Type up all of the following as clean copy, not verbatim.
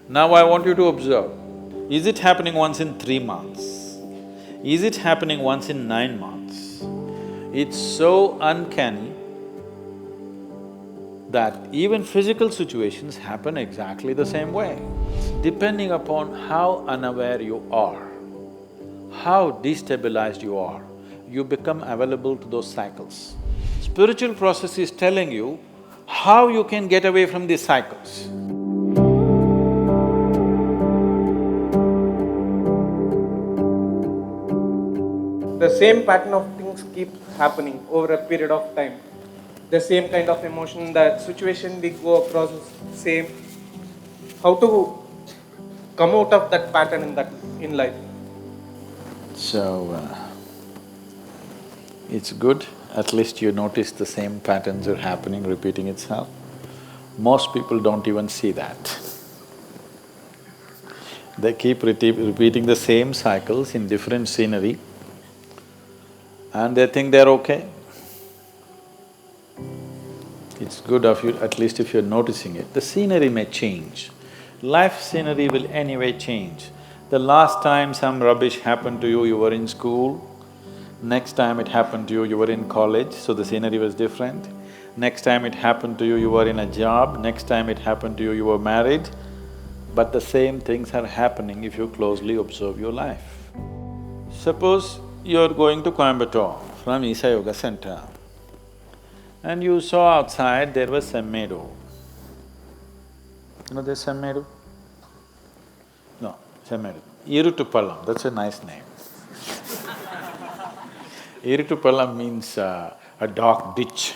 Now I want you to observe, is it happening once in 3 months? Is it happening once in 9 months? It's so uncanny that even physical situations happen exactly the same way. Depending upon how unaware you are, how destabilized you become available to those cycles. Spiritual process is telling you how you can get away from these cycles. The same pattern of things keep happening over a period of time. The same kind of emotion, the situation we go across is same. How to come out of that pattern in life? So, it's good, at least you notice the same patterns are happening, repeating itself. Most people don't even see that. They keep repeating the same cycles in different scenery and they think they're okay. It's good of you, at least if you're noticing it. The scenery may change. Life scenery will anyway change. The last time some rubbish happened to you, you were in school. Next time it happened to you, you were in college, so the scenery was different. Next time it happened to you, you were in a job. Next time it happened to you, you were married. But the same things are happening if you closely observe your life. Suppose you're going to Coimbatore from Isha Yoga Center and you saw outside there was some meadow. You know there's some meadow? No, some meadow. Irutupallam, that's a nice name. Irutupallam means a dark ditch.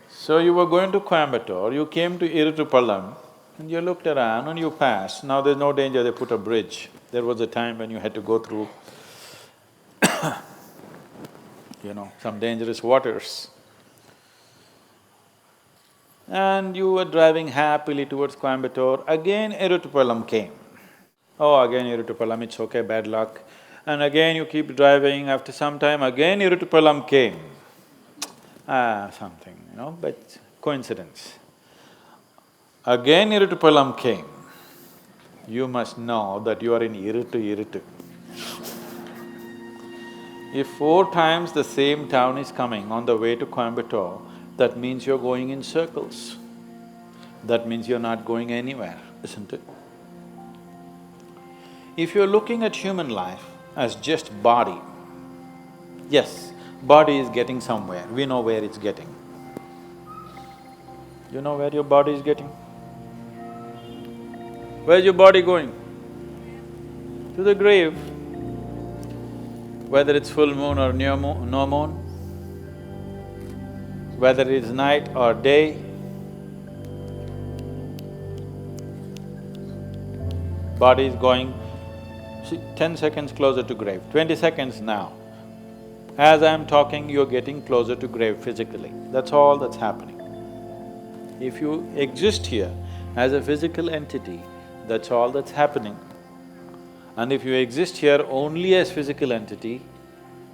So you were going to Coimbatore, you came to Irutupallam and you looked around and you passed. Now there's no danger, they put a bridge. There was a time when you had to go through some dangerous waters. And you were driving happily towards Coimbatore, again Irutupallam came. Oh, again Irutupallam, it's okay, bad luck. And again you keep driving, after some time again Irutupallam came. Something, but coincidence. Again Irutupallam came. You must know that you are in Irutu. If 4 times the same town is coming on the way to Coimbatore, that means you're going in circles. That means you're not going anywhere, isn't it? If you're looking at human life as just body, yes, body is getting somewhere, we know where it's getting. You know where your body is getting? Where's your body going? To the grave. Whether it's full moon or no moon, whether it's night or day, body is going, 10 seconds closer to grave, 20 seconds now. As I'm talking, you're getting closer to grave physically, that's all that's happening. If you exist here as a physical entity, that's all that's happening. And if you exist here only as physical entity,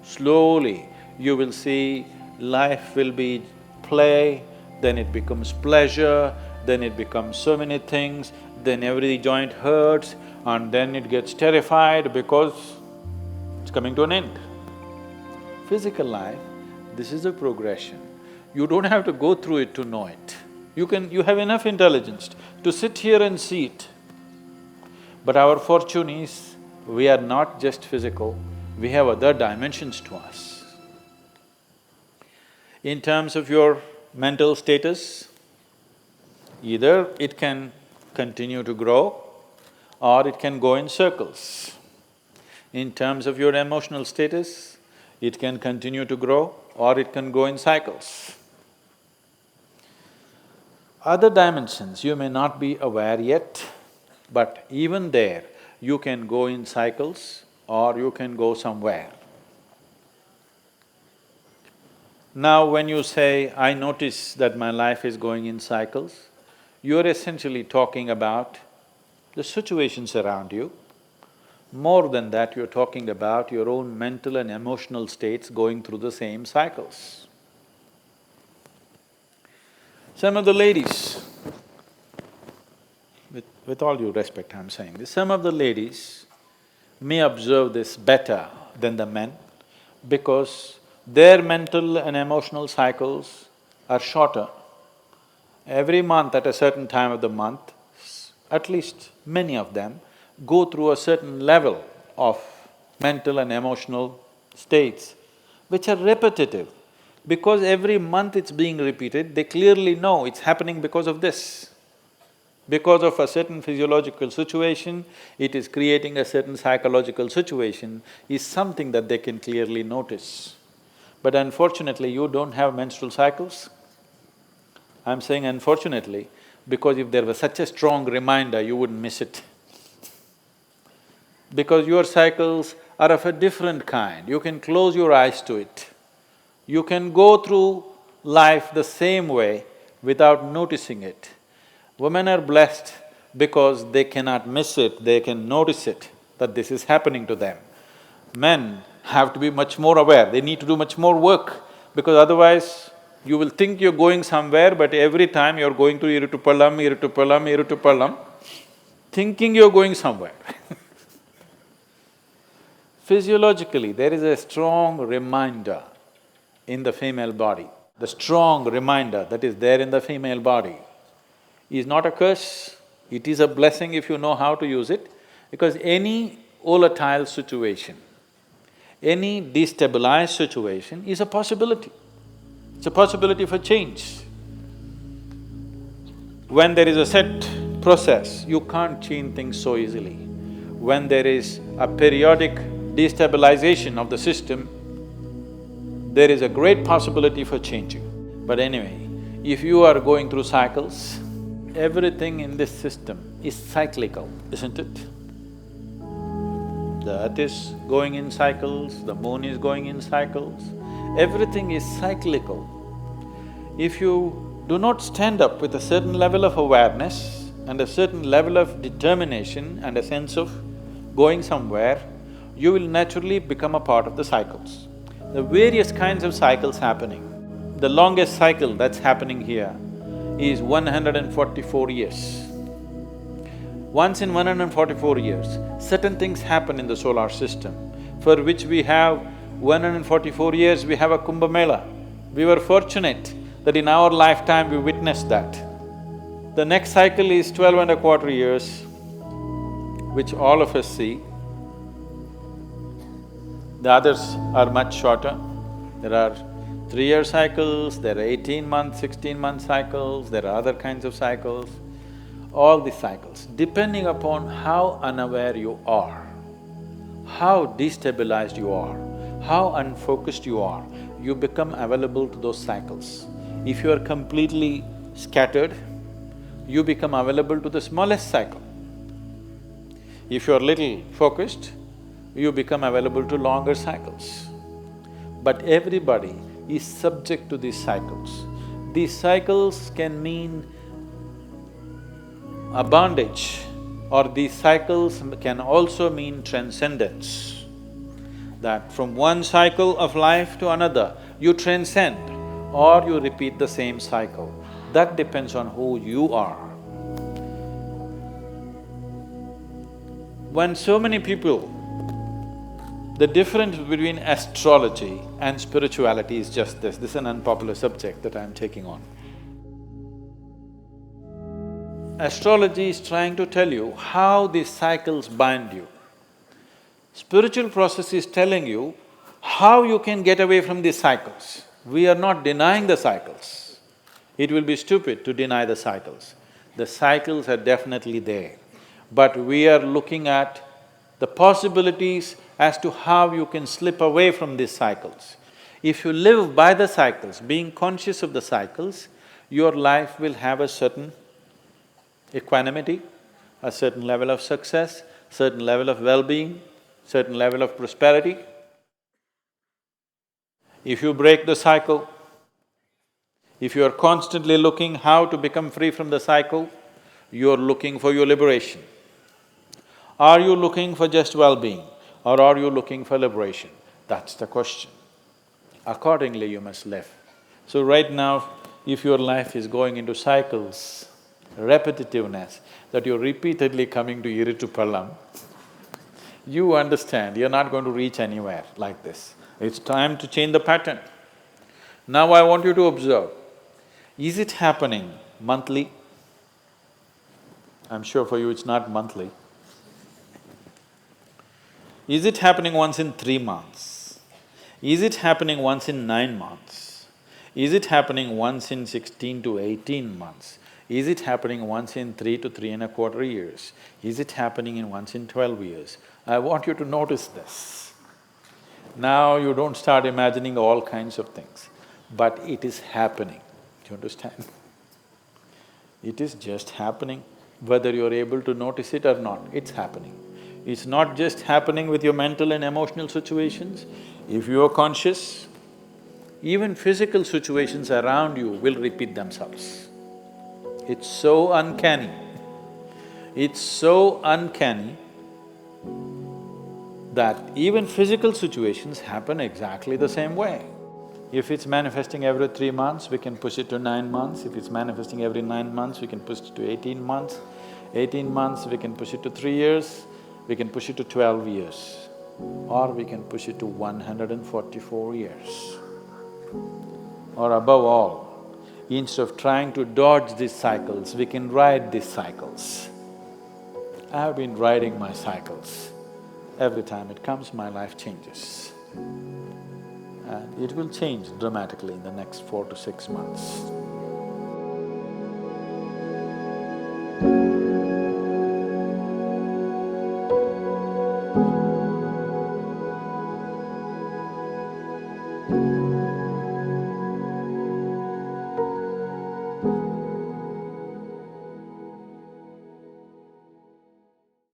slowly you will see life will be play, then it becomes pleasure, then it becomes so many things, then every joint hurts, and then it gets terrified because it's coming to an end. Physical life, this is a progression. You don't have to go through it to know it. You have enough intelligence to sit here and see it. But our fortune is, we are not just physical, we have other dimensions to us. In terms of your mental status, either it can continue to grow or it can go in circles. In terms of your emotional status, it can continue to grow or it can go in cycles. Other dimensions you may not be aware yet, but even there, you can go in cycles or you can go somewhere. Now when you say, I notice that my life is going in cycles, you're essentially talking about the situations around you. More than that, you're talking about your own mental and emotional states going through the same cycles. Some of the ladies, with all due respect I'm saying this, some of the ladies may observe this better than the men because their mental and emotional cycles are shorter. Every month at a certain time of the month, at least many of them go through a certain level of mental and emotional states which are repetitive. Because every month it's being repeated, they clearly know it's happening because of this. Because of a certain physiological situation, it is creating a certain psychological situation, is something that they can clearly notice. But unfortunately, you don't have menstrual cycles. I'm saying unfortunately, because if there was such a strong reminder, you wouldn't miss it. Because your cycles are of a different kind, you can close your eyes to it. You can go through life the same way without noticing it. Women are blessed because they cannot miss it, they can notice it, that this is happening to them. Men have to be much more aware, they need to do much more work, because otherwise you will think you're going somewhere, but every time you're going to Irutupallam, thinking you're going somewhere. Physiologically, there is a strong reminder in the female body. The strong reminder that is there in the female body is not a curse, it is a blessing if you know how to use it, because any volatile situation, any destabilized situation is a possibility. It's a possibility for change. When there is a set process, you can't change things so easily. When there is a periodic destabilization of the system, there is a great possibility for changing. But anyway, if you are going through cycles, everything in this system is cyclical, isn't it? The earth is going in cycles, the moon is going in cycles, everything is cyclical. If you do not stand up with a certain level of awareness and a certain level of determination and a sense of going somewhere, you will naturally become a part of the cycles. The various kinds of cycles happening. The longest cycle that's happening here is 144 years. Once in 144 years, certain things happen in the solar system for which we have 144 years, we have a Kumbh Mela. We were fortunate that in our lifetime we witnessed that. The next cycle is 12 and a quarter years, which all of us see. The others are much shorter. There are 3-year cycles, there are 18-month, 16-month cycles, there are other kinds of cycles. All these cycles, depending upon how unaware you are, how destabilized you are, how unfocused you are, you become available to those cycles. If you are completely scattered, you become available to the smallest cycle. If you are little focused, you become available to longer cycles. But everybody is subject to these cycles. These cycles can mean a bondage, or these cycles can also mean transcendence. That from one cycle of life to another, you transcend or you repeat the same cycle. That depends on who you are. When so many people… The difference between astrology and spirituality is just this. This is an unpopular subject that I'm taking on. Astrology is trying to tell you how these cycles bind you. Spiritual process is telling you how you can get away from these cycles. We are not denying the cycles. It will be stupid to deny the cycles. The cycles are definitely there, but we are looking at the possibilities as to how you can slip away from these cycles. If you live by the cycles, being conscious of the cycles, your life will have a certain equanimity, a certain level of success, certain level of well-being, certain level of prosperity. If you break the cycle, if you are constantly looking how to become free from the cycle, you are looking for your liberation. Are you looking for just well-being or are you looking for liberation? That's the question. Accordingly, you must live. So right now, if your life is going into cycles, repetitiveness, that you're repeatedly coming to Iritupalam, you understand you're not going to reach anywhere like this. It's time to change the pattern. Now I want you to observe, is it happening monthly? I'm sure for you it's not monthly. Is it happening once in 3 months? Is it happening once in 9 months? Is it happening once in 16 to 18 months? Is it happening once in 3 to 3.25 years? Is it happening in once in 12 years? I want you to notice this. Now you don't start imagining all kinds of things, but it is happening. Do you understand? It is just happening, whether you're able to notice it or not, it's happening. It's not just happening with your mental and emotional situations. If you are conscious, even physical situations around you will repeat themselves. It's so uncanny. It's so uncanny that even physical situations happen exactly the same way. If it's manifesting every 3 months, we can push it to 9 months. If it's manifesting every 9 months, we can push it to 18 months. 18 months, we can push it to 3 years. We can push it to 12 years, or we can push it to 144 years. Or above all, instead of trying to dodge these cycles, we can ride these cycles. I have been riding my cycles. Every time it comes, my life changes. And it will change dramatically in the next 4 to 6 months.